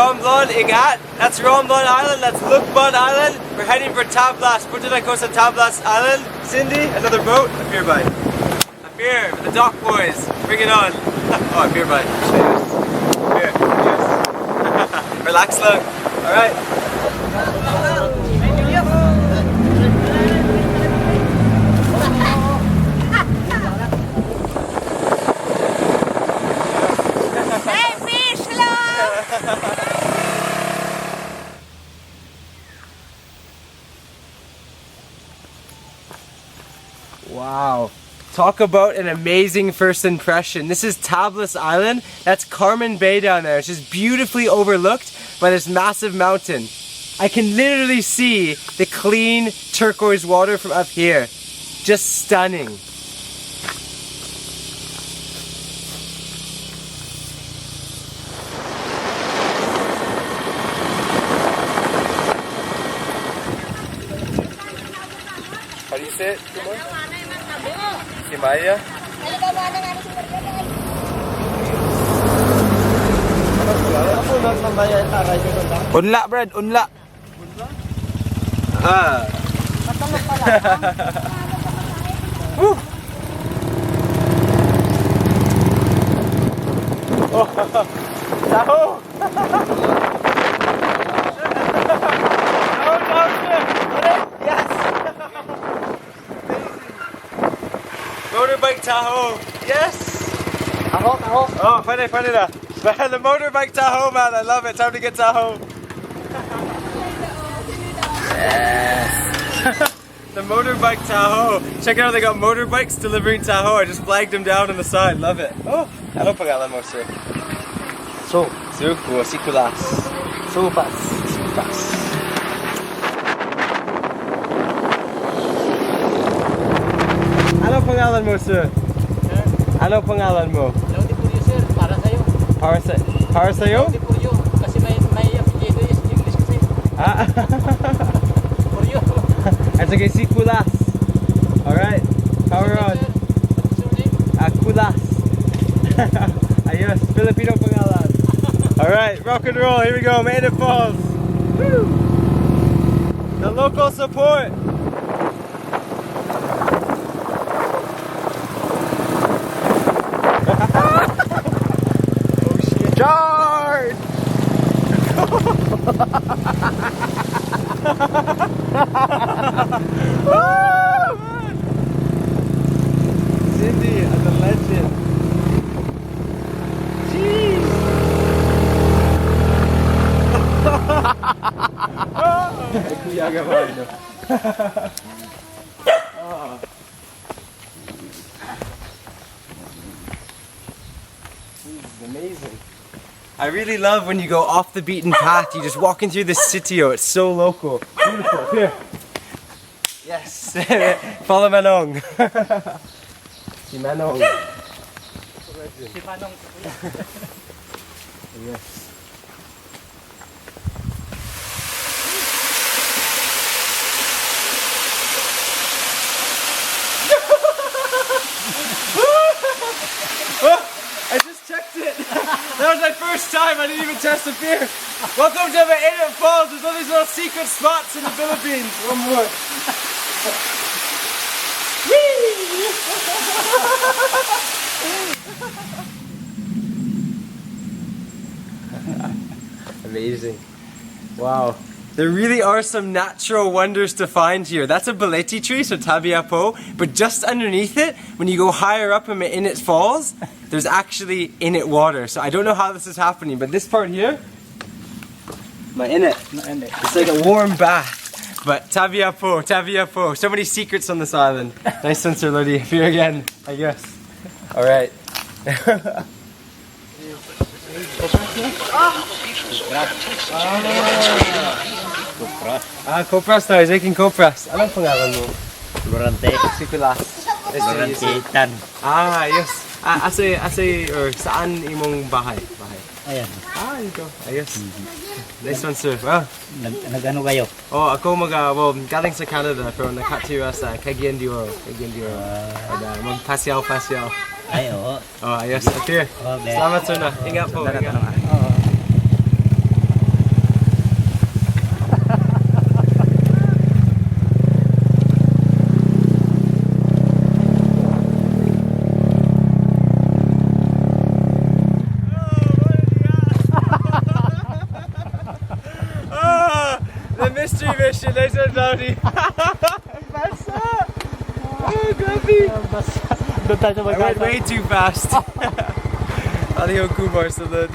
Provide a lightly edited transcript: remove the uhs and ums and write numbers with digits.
Romblon, ingat. That's Romblon Island. That's Lukban Island. We're heading for Tablas. Punta na ko sa Tablas Island. Cindy, another boat. Apir bye. Apir, the dock boys. Bring it on. Oh, Apir bye. Apir. Yes. Relax lang. All right. Wow, talk about an amazing first impression. This is Tablas Island. That's Carmen Bay down there. It's just beautifully overlooked by this massive mountain. I can literally see the clean turquoise water from up here. Just stunning. How do you say it? Si Maya? Unla, Brad, unla. Ah. Taho! Yes! Motorbike Tahoe! Yes! Oh, funny na. The motorbike Tahoe, man, I love it. Time to get Tahoe. Yes! The motorbike Tahoe. Check it out, they got motorbikes delivering Tahoe. I just flagged them down on the side. Love it. Oh, ano pangalan mo, sir? Suku, Sikulas. Supas. Ano pangalan mo, sir? Ano pangalan mo? Laudi po yun, sir. Para sa'yo. Para sa'yo? Laudi po yun. Kasi may apelyido is English kasi. Ah. For you. Sige, Sikulas. Alright. Power on. Kulas. Ayos. Filipino pangalan. Alright, rock and roll. Here we go. Maiden Falls. Woo. The local support. Charge! Cindy, the legend. Jeez! Kuyaga ba ito? This is amazing. I really love when you go off the beaten path. You're just walking through the sitio. It's so local. Beautiful. Here. Yes. Follow Manong. Si Manong. Si Manong. Yes. I just checked it. That was my first time. I didn't even test the beer. Welcome to the Island of Tablas. There's all these little secret spots in the Philippines. One more. Amazing. Wow. There really are some natural wonders to find here. That's a baleti tree, so tabiapo, but just underneath it, when you go higher up in it falls, there's actually in it water. So I don't know how this is happening, but this part here, in it. It's like a warm bath. But tabiapo. So many secrets on this island. Nice sensor, Lodi. Here again, I guess. Alright. Kopras na. He's making kopras. Anong pangalan mo? Lorante. Sikulas. Lorantitan. Yes. Or saan imong bahay? Ayan. Ito. Ayos. Nice one, sir. Wow. Nag-ano kayo? Ako galing sa Canada, pero nakatira sa Cagayan de Oro. Magpasyaw. Ay, oo. Ayos. Apir. Salamat, sir na. Ingat po. mystery mission. Nice one, Brownie. Basa! Oh, grabe! Basta. Doon tayo sa I went way too fast. Aliho Kumar salud.